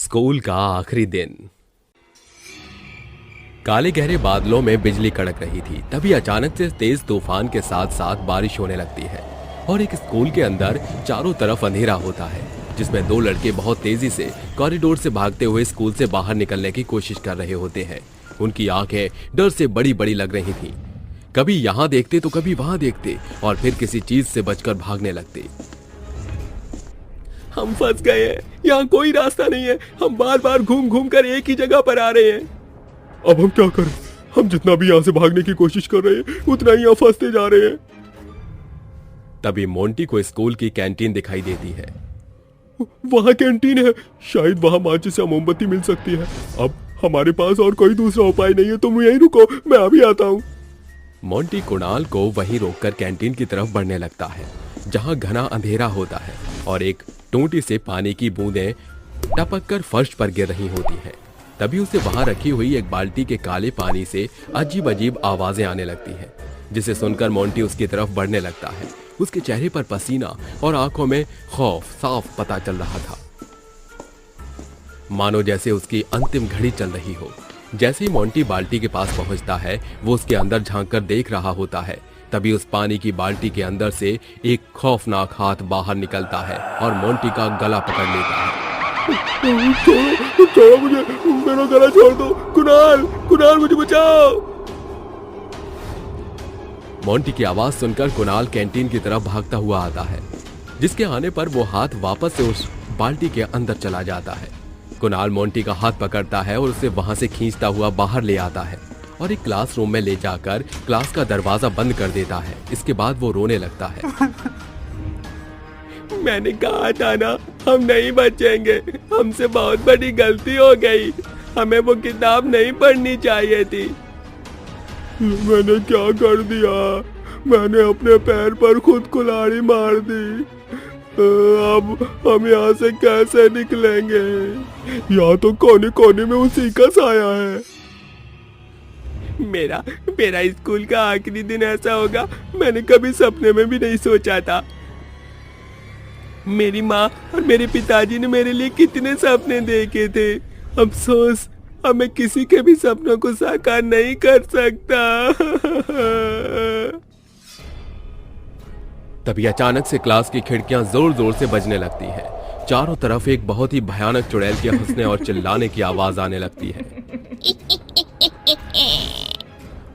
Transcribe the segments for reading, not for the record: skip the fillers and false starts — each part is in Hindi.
स्कूल का आखिरी दिन। काले गहरे बादलों में बिजली कड़क रही थी। तभी अचानक से तेज तूफान के साथ साथ बारिश होने लगती है और एक स्कूल के अंदर चारों तरफ अंधेरा होता है, जिसमें दो लड़के बहुत तेजी से कॉरिडोर से भागते हुए स्कूल से बाहर निकलने की कोशिश कर रहे होते हैं। उनकी आंखें डर से बड़ी बड़ी लग रही थीं। कभी यहाँ देखते तो कभी वहां देखते और फिर किसी चीज से बचकर भागने लगते। हम फंस गए हैं, यहाँ कोई रास्ता नहीं है। हम बार बार घूम घूम कर एक ही जगह पर आ रहे हैं। अब हम क्या करें? हम जितना भी यहाँ से भागने की कोशिश कर रहे हैं उतना ही यहाँ फंसते जा रहे हैं। तभी मोंटी को स्कूल की कैंटीन दिखाई देती है। वहाँ कैंटीन है, शायद वहाँ माचिस या मोमबत्ती मिल सकती है। अब हमारे पास और कोई दूसरा उपाय नहीं है, तुम यहीं रुको, मैं अभी आता हूँ। मोंटी कुणाल को वहीं रोककर कैंटीन की तरफ बढ़ने लगता है, जहाँ घना अंधेरा होता है और एक टूटी से पानी की बूंदें टपक कर फर्श पर गिर रही होती हैं। तभी उसे वहां रखी हुई एक बाल्टी के काले पानी से अजीब अजीब आवाजें आने लगती हैं, जिसे सुनकर मोंटी उसकी तरफ बढ़ने लगता है। उसके चेहरे पर पसीना और आंखों में खौफ साफ पता चल रहा था, मानो जैसे उसकी अंतिम घड़ी चल रही हो। जैसे ही मोंटी बाल्टी के पास पहुंचता है, वो उसके अंदर झांककर देख रहा होता है। तभी उस पानी की बाल्टी के अंदर से एक खौफनाक हाथ बाहर निकलता है और मोंटी का गला पकड़ लेता है। छोड़ो मुझे, मेरा गला छोड़ दो। कुणाल, कुणाल मुझे बचाओ। मोंटी की आवाज सुनकर कुणाल कैंटीन की तरफ भागता हुआ आता है, जिसके आने पर वो हाथ वापस से उस बाल्टी के अंदर चला जाता है। कुणाल मोंटी का हाथ पकड़ता है और उसे वहां से खींचता हुआ बाहर ले आता है और एक क्लासरूम में ले जाकर क्लास का दरवाजा बंद कर देता है। इसके बाद वो रोने लगता है। मैंने कहा था ना, हम नहीं बचेंगे। हमसे बहुत बड़ी गलती हो गई। हमें वो किताब नहीं पढ़नी चाहिए थी। मैंने क्या कर दिया? मैंने अपने पैर पर खुद कुल्हाड़ी मार दी। अब हम यहाँ से कैसे निकलेंगे? यहाँ तो कोने कोने में उसी का साया है। मेरा स्कूल का आखिरी दिन ऐसा होगा, मैंने कभी सपने में भी नहीं सोचा था। मेरी माँ और मेरे पिताजी ने मेरे लिए कितने सपने देखे थे। अफसोस, अब मैं किसी के भी सपनों को साकार नहीं कर सकता। तभी अचानक से क्लास की खिड़कियां जोर जोर से बजने लगती हैं। चारों तरफ एक बहुत ही भयानक चुड़ैल के हंसने और चिल्लाने की आवाज आने लगती है।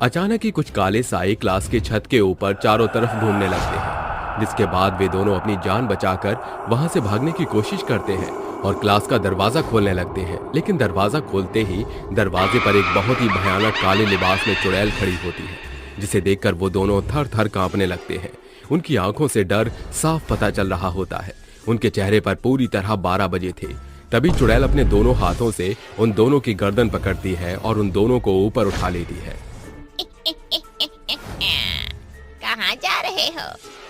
अचानक ही कुछ काले साए क्लास के छत के ऊपर चारों तरफ घूमने लगते हैं, जिसके बाद वे दोनों अपनी जान बचाकर वहां से भागने की कोशिश करते हैं और क्लास का दरवाजा खोलने लगते हैं। लेकिन दरवाजा खोलते ही दरवाजे पर एक बहुत ही भयानक काले लिबास में चुड़ैल खड़ी होती है, जिसे देखकर वो दोनों थर थर कांपने लगते हैं। उनकी आंखों से डर साफ पता चल रहा होता है। उनके चेहरे पर पूरी तरह 12 बजे थे। तभी चुड़ैल अपने दोनों हाथों से उन दोनों की गर्दन पकड़ती है और उन दोनों को ऊपर उठा लेती है। कहाँ जा रहे हो?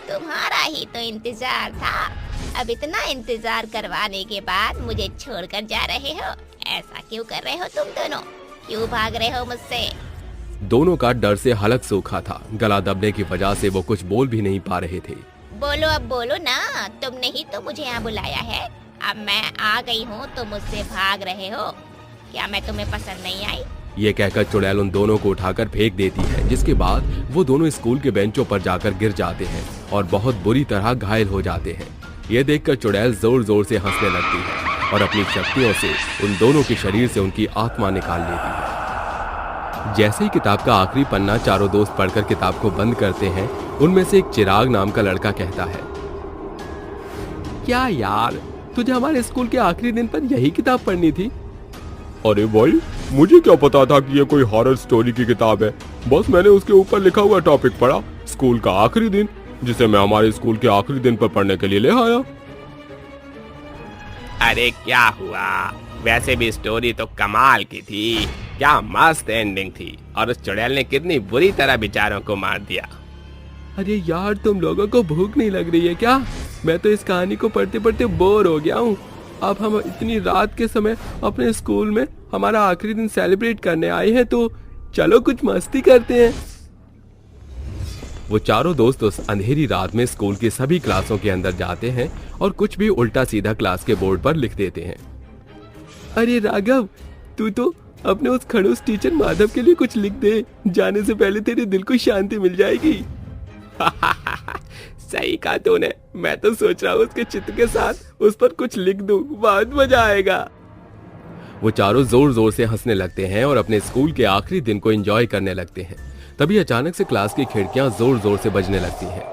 तुम्हारा ही तो इंतजार था। अब इतना इंतजार करवाने के बाद मुझे छोड़कर जा रहे हो? ऐसा क्यों कर रहे हो तुम दोनों? क्यों भाग रहे हो मुझसे? दोनों का डर से हलक सूखा था। गला दबने की वजह से वो कुछ बोल भी नहीं पा रहे थे। बोलो, अब बोलो ना। तुमने ही तो मुझे यहाँ बुलाया है। अब मैं आ गई हूँ तो मुझसे भाग रहे हो? क्या मैं तुम्हें पसंद नहीं आई? ये कहकर चुड़ैल उन दोनों को उठाकर फेंक देती है, जिसके बाद वो दोनों स्कूल के बेंचों पर जाकर गिर जाते हैं और बहुत बुरी तरह घायल हो जाते हैं। ये देखकर चुड़ैल जोर जोर से हंसने लगती है और अपनी शक्तियों से उन दोनों के शरीर से उनकी आत्मा निकाल लेती है। जैसे ही किताब का आखिरी पन्ना चारों दोस्त पढ़कर किताब को बंद करते हैं, उनमें से एक चिराग नाम का लड़का कहता है, क्या यार, तुझे हमारे स्कूल के आखिरी दिन पर यही किताब पढ़नी थी? अरे भाई, मुझे क्या पता था कि ये कोई हॉरर स्टोरी की किताब है। बस मैंने उसके ऊपर लिखा हुआ टॉपिक पढ़ा, स्कूल का आखिरी दिन, जिसे मैं हमारे स्कूल के आखिरी दिन पर पढ़ने के लिए ले आया। अरे क्या हुआ? वैसे भी स्टोरी तो कमाल की थी। क्या मस्त एंडिंग थी। और उस चुड़ैल ने कितनी बुरी तरह बेचारों को मार दिया। अरे यार, तुम लोगों को भूख नहीं लग रही है क्या? मैं तो इस कहानी को पढ़ते पढ़ते बोर हो गया हूँ। अब हम इतनी रात के समय अपने स्कूल में हमारा आखिरी दिन सेलिब्रेट करने आए हैं, तो चलो कुछ मस्ती करते हैं। वो चारों दोस्त उस अंधेरी रात में स्कूल की सभी क्लासों के अंदर जाते हैं और कुछ भी उल्टा सीधा क्लास के बोर्ड पर लिख देते हैं। अरे राघव, तू तो अपने उस खड़ूस टीचर माधव के लिए कुछ लिख दे, जाने से पहले तेरे दिल को शांति मिल जाएगी। सही कहा तूने, मैं तो सोच रहा हूँ उसके चित्र के साथ उस पर कुछ लिख दूं, बहुत मजा आएगा। वो चारों जोर जोर से हंसने लगते हैं और अपने स्कूल के आखिरी दिन को एंजॉय करने लगते हैं। तभी अचानक से क्लास की खिड़कियां जोर जोर से बजने लगती हैं,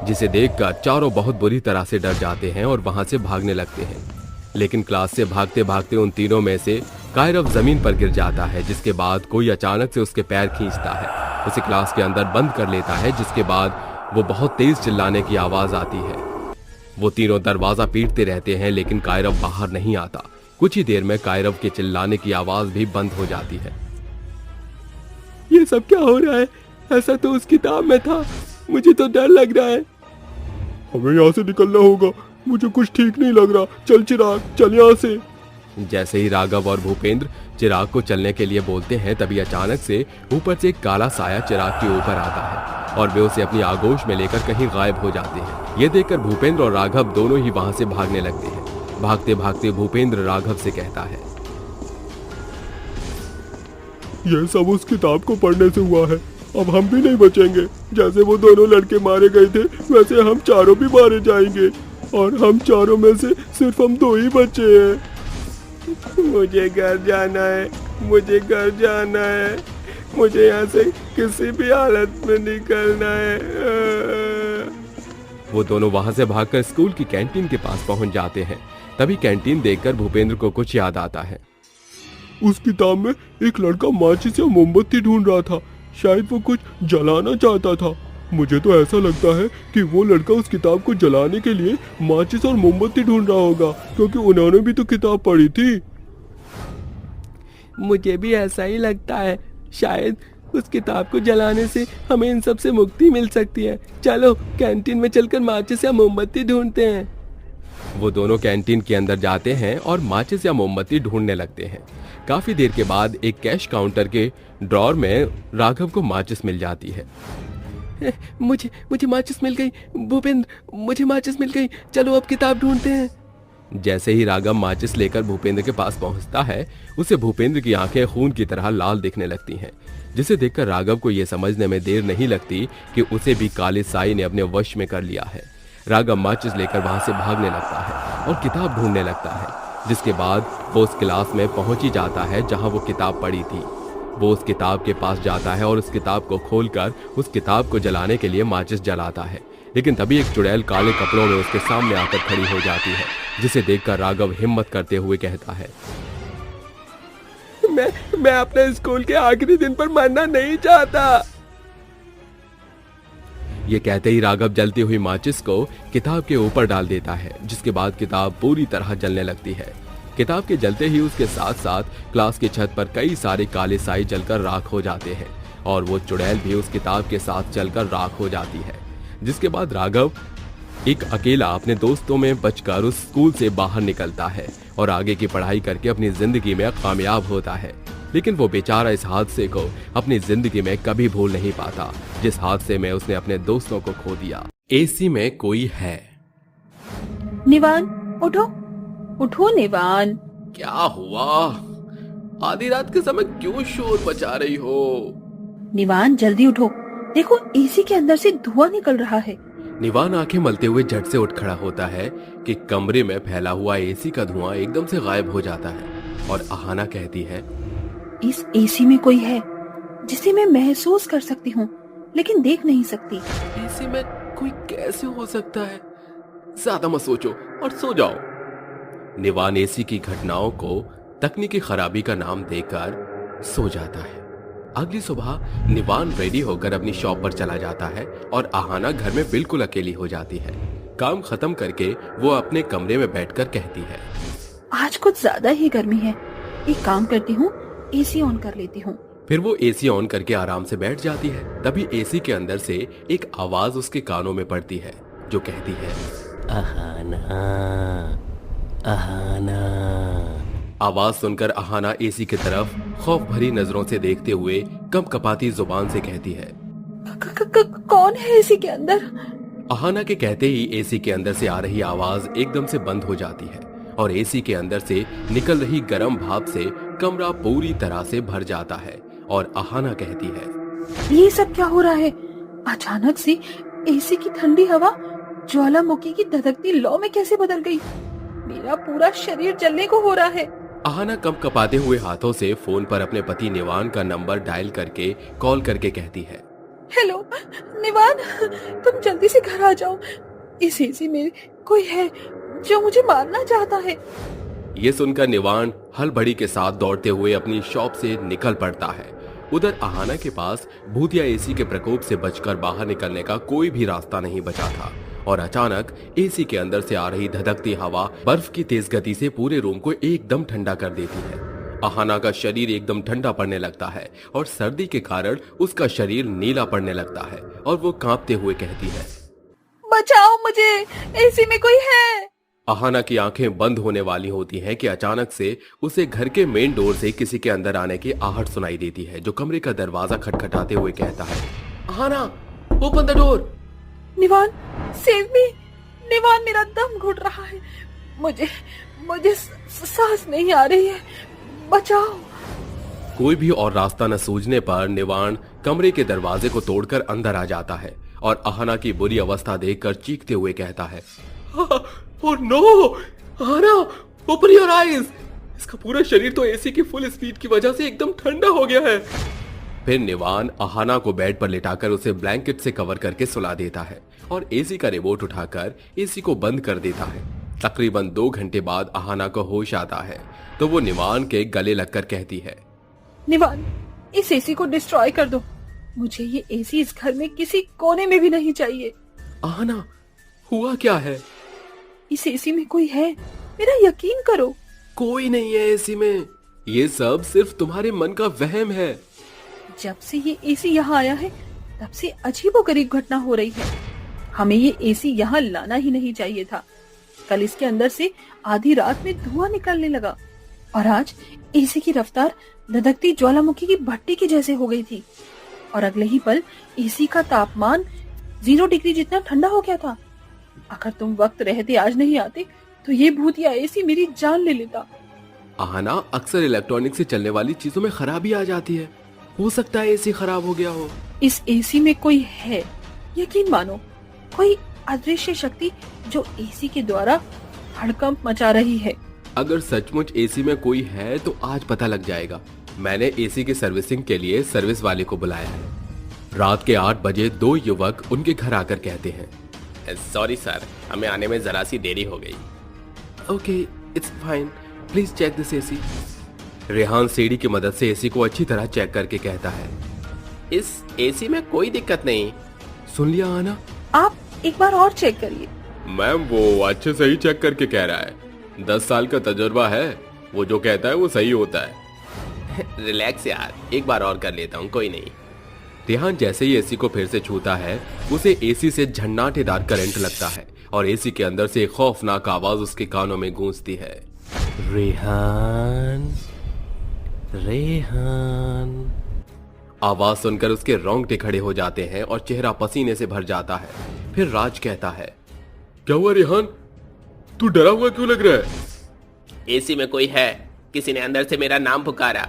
जिसे देखकर चारों बहुत बुरी तरह से डर जाते हैं और वहां से भागने लगते हैं। लेकिन क्लास से भागते भागते उन तीनों में से कायरव जमीन पर गिर जाता है, जिसके बाद कोई अचानक से उसके पैर खींचता है, उसे क्लास के अंदर बंद कर लेता है, जिसके बाद वो बहुत तेज चिल्लाने की आवाज आती है। वो तीनों दरवाजा पीटते रहते हैं लेकिन कायरव बाहर नहीं आता। कुछ ही देर में कायरव के चिल्लाने की आवाज भी बंद हो जाती है। ये सब क्या हो रहा है? ऐसा तो उस किताब में था, मुझे तो डर लग रहा है। हमें यहाँ से निकलना होगा, मुझे कुछ ठीक नहीं लग रहा। चल चिराग, चल यहाँ से। जैसे ही राघव और भूपेंद्र चिराग को चलने के लिए बोलते हैं, तभी अचानक से ऊपर से एक काला साया चिराग के ऊपर आता है और वे उसे अपनी आगोश में लेकर कहीं गायब हो जाते हैं। ये देखकर भूपेंद्र और राघव दोनों ही वहां से भागने लगते हैं। भागते भागते भूपेंद्र राघव से कहता है, यह सब उस किताब को पढ़ने से हुआ है, अब हम भी नहीं बचेंगे। जैसे वो दोनों लड़के मारे गए थे, वैसे हम चारों भी मारे जाएंगे और हम चारों में से सिर्फ हम दो ही बचे हैं। मुझे घर जाना है, मुझे घर जाना है, मुझे यहाँ से किसी भी हालत में निकलना है। वो दोनों वहां से भागकर स्कूल की कैंटीन के पास पहुंच जाते हैं। तभी कैंटीन देखकर भूपेंद्र को कुछ याद आता है। उस किताब में एक लड़का माचिस या मोमबत्ती ढूंढ रहा था, शायद वो कुछ जलाना चाहता था। मुझे तो ऐसा लगता है कि वो लड़का उस किताब को जलाने के लिए माचिस और मोमबत्ती ढूंढ रहा होगा, क्योंकि उन्होंने भी तो किताब पढ़ी थी। मुझे भी ऐसा ही लगता है, शायद उस किताब को जलाने से हमें इन सब से मुक्ति मिल सकती है। चलो कैंटीन में चलकर माचिस या मोमबत्ती ढूंढते हैं। वो दोनों कैंटीन के अंदर जाते हैं और माचिस या मोमबत्ती ढूंढने लगते हैं। काफी देर के बाद एक कैश काउंटर के ड्रॉर में राघव को माचिस मिल जाती है। मुझे माचिस मिल गई भूपेंद्र, मुझे माचिस मिल गई, चलो अब किताब ढूंढते हैं। जैसे ही राघव माचिस लेकर भूपेंद्र के पास पहुंचता है, उसे भूपेंद्र की आंखें खून की तरह लाल दिखने लगती हैं, जिसे देखकर राघव को यह समझने में देर नहीं लगती कि उसे भी काले साई ने अपने वश में कर लिया है। राघव माचिस लेकर वहां से भागने लगता है और किताब ढूंढने लगता है, जिसके बाद वो उस क्लास में पहुंच ही जाता है जहां वो किताब पढ़ी थी। वो उस किताब के पास जाता है और उस किताब को खोलकर उस किताब को जलाने के लिए माचिस जलाता है, लेकिन तभी एक चुड़ैल काले कपड़ों में उसके सामने आकर खड़ी हो जाती है, जिसे देखकर राघव हिम्मत करते हुए कहता है, मैं अपने स्कूल के आखिरी दिन पर मरना नहीं चाहता। ये कहते ही राघव जलती हुई माचिस को किताब के ऊपर डाल देता है, जिसके बाद किताब पूरी तरह जलने लगती है। किताब के जलते ही उसके साथ साथ क्लास की छत पर कई सारे काले साई जलकर राख हो जाते हैं और वो चुड़ैल भी उस किताब के साथ जलकर राख हो जाती है। जिसके बाद राघव एक अकेला अपने दोस्तों में बचकर उस स्कूल से बाहर निकलता है और आगे की पढ़ाई करके अपनी जिंदगी में कामयाब होता है। लेकिन वो बेचारा इस हादसे को अपनी जिंदगी में कभी भूल नहीं पाता, जिस हादसे में उसने अपने दोस्तों को खो दिया। एसी में कोई है। निवान उठो, उठो निवान। क्या हुआ? आधी रात के समय क्यों शोर मचा रही हो? निवान जल्दी उठो, देखो एसी के अंदर से धुआं निकल रहा है। निवान आंखें मलते हुए झट से उठ खड़ा होता है कि कमरे में फैला हुआ एसी का धुआं एकदम से गायब हो जाता है और आहाना कहती है, इस एसी में कोई है जिसे मैं महसूस कर सकती हूँ लेकिन देख नहीं सकती। एसी में कोई कैसे हो सकता है? ज्यादा मत सोचो और सो जाओ। निवान एसी की घटनाओं को तकनीकी खराबी का नाम देकर सो जाता है। अगली सुबह निवान रेडी होकर अपनी शॉप पर चला जाता है और आहाना घर में बिल्कुल अकेली हो जाती है। काम खत्म करके वो अपने कमरे में बैठकर कहती है, आज कुछ ज्यादा ही गर्मी है, एक काम करती हूँ, एसी ऑन कर लेती हूँ। फिर वो एसी ऑन करके आराम से बैठ जाती है। तभी एसी के अंदर से एक आवाज उसके कानों में पड़ती है जो कहती है, आहाना, आहाना। आवाज सुनकर आहाना एसी की तरफ खौफ भरी नजरों से देखते हुए कंपकपाती जुबान से कहती है, कौन है एसी के अंदर? आहाना के कहते ही एसी के अंदर से आ रही आवाज एकदम से बंद हो जाती है और एसी के अंदर से निकल रही गर्म भाप से कमरा पूरी तरह से भर जाता है और अहाना कहती है, ये सब क्या हो रहा है? अचानक से एसी की ठंडी हवा ज्वालामुखी की धधकती लौ में कैसे बदल गई? मेरा पूरा शरीर जलने को हो रहा है। अहाना कंपकपाते हुए हाथों से फोन पर अपने पति निवान का नंबर डायल करके कॉल करके कहती है, हेलो निवान, तुम जल्दी से घर आ जाओ। इस एसी में कोई है जो मुझे मारना चाहता है। ये सुनकर निवान हड़बड़ी के साथ दौड़ते हुए अपनी शॉप से निकल पड़ता है। उधर अहाना के पास भूतिया एसी के प्रकोप से बचकर बाहर निकलने का कोई भी रास्ता नहीं बचा था और अचानक एसी के अंदर से आ रही धधकती हवा बर्फ की तेज गति से पूरे रूम को एकदम ठंडा कर देती है। अहाना का शरीर एकदम ठंडा पड़ने लगता है और सर्दी के कारण उसका शरीर नीला पड़ने लगता है और वो कांपते हुए कहती है, बचाओ मुझे, एसी में कोई है। अहाना की आंखें बंद होने वाली होती हैं कि अचानक से उसे घर के मेन डोर से किसी के अंदर आने की आहट सुनाई देती है, जो कमरे का दरवाजा खटखटाते हुए कहता है, Ahana open the door. Nivan save me. Nivan, मेरा दम घुट रहा है, मुझे सांस नहीं आ रही है, बचाओ। कोई भी और रास्ता न सूझने पर निवान कमरे के दरवाजे को तोड़कर अंदर आ जाता है और अहाना की बुरी अवस्था देखकर चीखते हुए कहता है, oh no, Ahana open your eyes. इसका पूरा शरीर तो एसी की फुल स्पीड की वजह से एकदम ठंडा हो गया है। फिर निवान अहाना को बेड पर लिटाकर उसे ब्लैंकेट से कवर करके सुला देता है और एसी का रिमोट उठाकर एसी को बंद कर देता है। तकरीबन 2 घंटे बाद अहाना को होश आता है तो वो निवान के गले लगकर कहती है, निवान, इस एसी को डिस्ट्रॉय कर दो। मुझे ये एसी इस घर में किसी कोने में भी नहीं चाहिए। अहाना हुआ क्या है? इस एसी में कोई है, मेरा यकीन करो। कोई नहीं है एसी में, ये सब सिर्फ तुम्हारे मन का वहम है। जब से ये एसी यहाँ आया है तब से अजीबोगरीब घटना हो रही है। हमें ये एसी यहाँ लाना ही नहीं चाहिए था। कल इसके अंदर से आधी रात में धुआं निकलने लगा और आज एसी की रफ्तार धधकती ज्वालामुखी की भट्टी की जैसे हो गई थी और अगले ही पल एसी का तापमान 0 डिग्री जितना ठंडा हो गया था। अगर तुम वक्त रहते आज नहीं आते तो ये भूतिया एसी मेरी जान ले लेता। अहाना, अक्सर इलेक्ट्रॉनिक से चलने वाली चीजों में खराबी आ जाती है, हो सकता है एसी खराब हो गया हो। इस एसी में कोई है, यकीन मानो, कोई अदृश्य शक्ति जो एसी के द्वारा हड़कंप मचा रही है। अगर सचमुच एसी में कोई है तो आज पता लग जाएगा। मैंने एसी की सर्विसिंग के लिए सर्विस वाले को बुलाया है। रात के 8 बजे 2 युवक उनके घर आकर कहते हैं, सॉरी सर, हमें आने में जरा सी देरी हो गई। Okay it's fine, please check this AC. Rehan सीढ़ी की मदद से एसी को अच्छी तरह चेक करके कहता है, इस एसी में कोई दिक्कत नहीं। सुन लिया आना? आप एक बार और चेक करिए। मैम, वो अच्छे से ही चेक करके कह रहा है, 10 साल का तजुर्बा है, वो जो कहता है वो सही होता है। रिलैक्स यार, एक बार और कर लेता हूँ, कोई नहीं। रेहान जैसे ही एसी को फिर से छूता है उसे एसी से झन्नाटेदार करंट लगता है और एसी के अंदर से एक खौफनाक आवाज उसके कानों में गूंजती है, रेहान रेहान। आवाज सुनकर उसके रोंगटे खड़े हो जाते हैं और चेहरा पसीने से भर जाता है। फिर राज कहता है, क्या हुआ रेहान, तू डरा हुआ क्यों लग रहा है? एसी में कोई है, किसी ने अंदर से मेरा नाम पुकारा।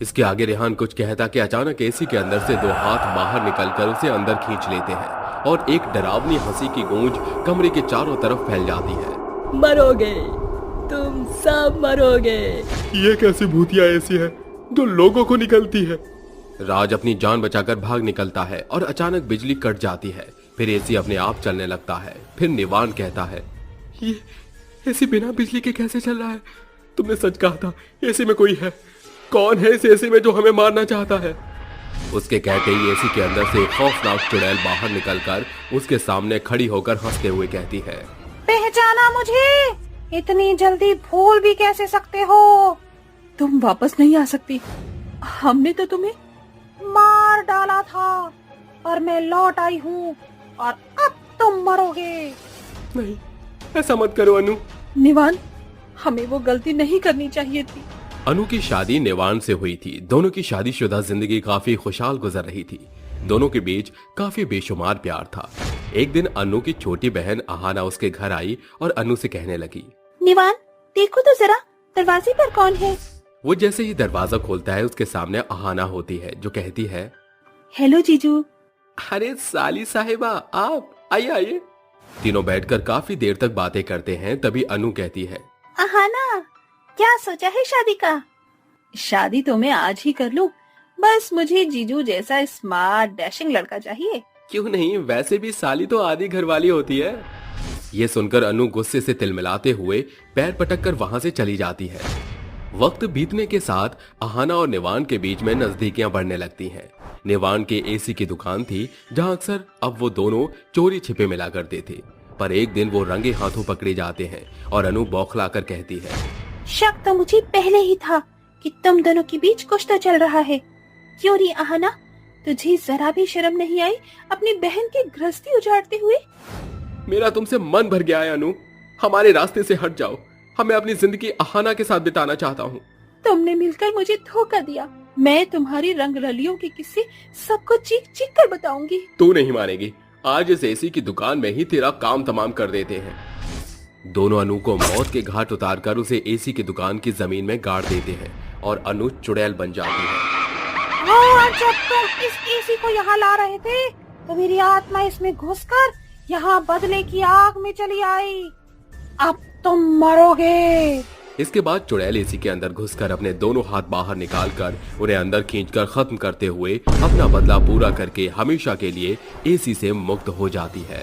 इसके आगे रेहान कुछ कहता कि अचानक एसी के अंदर से 2 हाथ बाहर निकलकर उसे अंदर खींच लेते हैं और एक डरावनी हंसी की गूंज कमरे के चारों तरफ फैल जाती है। मरोगे, तुम सब मरोगे। ये कैसी भूतिया एसी है जो लोगों को निकलती है? राज अपनी जान बचाकर भाग निकलता है और अचानक बिजली कट जाती है। फिर एसी अपने आप चलने लगता है। फिर निवान कहता है, ये एसी बिना बिजली के कैसे चल रहा है? तुमने सच कहा था, एसी में कोई है। कौन है इस एसी में जो हमें मारना चाहता है? उसके कहते ही एसी के अंदर से एक खौफनाक चुड़ैल बाहर निकलकर उसके सामने खड़ी होकर हंसते हुए कहती है, पहचाना मुझे? इतनी जल्दी भूल भी कैसे सकते हो? तुम वापस नहीं आ सकती। हमने तो तुम्हें मार डाला था और मैं लौट आई हूँ और अब तुम मरोगे। नहीं, ऐसा मत करो अनु। निवान, हमें वो गलती नहीं करनी चाहिए थी। अनु की शादी निवान से हुई थी। दोनों की शादीशुदा जिंदगी काफी खुशहाल गुजर रही थी। दोनों के बीच काफी बेशुमार प्यार था। एक दिन अनु की छोटी बहन अहाना उसके घर आई और अनु से कहने लगी, निवान, देखो तो जरा दरवाजे पर कौन है। वो जैसे ही दरवाजा खोलता है उसके सामने अहाना होती है जो कहती है, हेलो जीजू। अरे साली साहिबा, आप आइए आइए। तीनों बैठकर काफी देर तक बातें करते हैं। तभी अनु कहती है, अहाना, क्या सोचा है शादी का? शादी तो मैं आज ही कर लूं, बस मुझे जीजू जैसा स्मार्ट डैशिंग लड़का चाहिए। क्यों नहीं, वैसे भी साली तो आधी घरवाली होती है। ये सुनकर अनु गुस्से से तिलमिलाते हुए पैर पटक कर वहां से चली जाती है। वक्त बीतने के साथ अहाना और निवान के बीच में नजदीकियां बढ़ने लगती हैं। निवान के एसी की दुकान थी जहां अक्सर अब वो दोनों चोरी छिपे मिला करते थे। पर एक दिन वो रंगे हाथों पकड़े जाते हैं और अनु बौखलाकर कहती है, शक तो मुझे पहले ही था कि तुम दोनों के बीच कुछ तो चल रहा है। क्यों री अहाना, तुझे जरा भी शर्म नहीं आई अपनी बहन की गृहस्थी उजाड़ते हुए? मेरा तुमसे मन भर गया है अनु, हमारे रास्ते से हट जाओ। हमें अपनी जिंदगी अहाना के साथ बिताना चाहता हूँ। तुमने मिलकर मुझे धोखा दिया। मैं तुम्हारी रंग रलियों के किस्से सबको चीख चीख कर बताऊंगी। तू नहीं मानेगी, आज इस एसी की दुकान में ही तेरा काम तमाम कर देते हैं। दोनों अनु को मौत के घाट उतारकर उसे एसी की दुकान की जमीन में गाड़ देते हैं और अनु चुड़ैल बन जाती है। जब तुम इस एसी को यहाँ ला रहे थे तो मेरी आत्मा इसमें घुसकर यहाँ बदले की आग में चली आई। अब तुम मरोगे। इसके बाद चुड़ैल एसी के अंदर घुसकर अपने दोनों हाथ बाहर निकालकर उन्हें अंदर खींचकर खत्म करते हुए अपना बदला पूरा करके हमेशा के लिए एसी से मुक्त हो जाती है।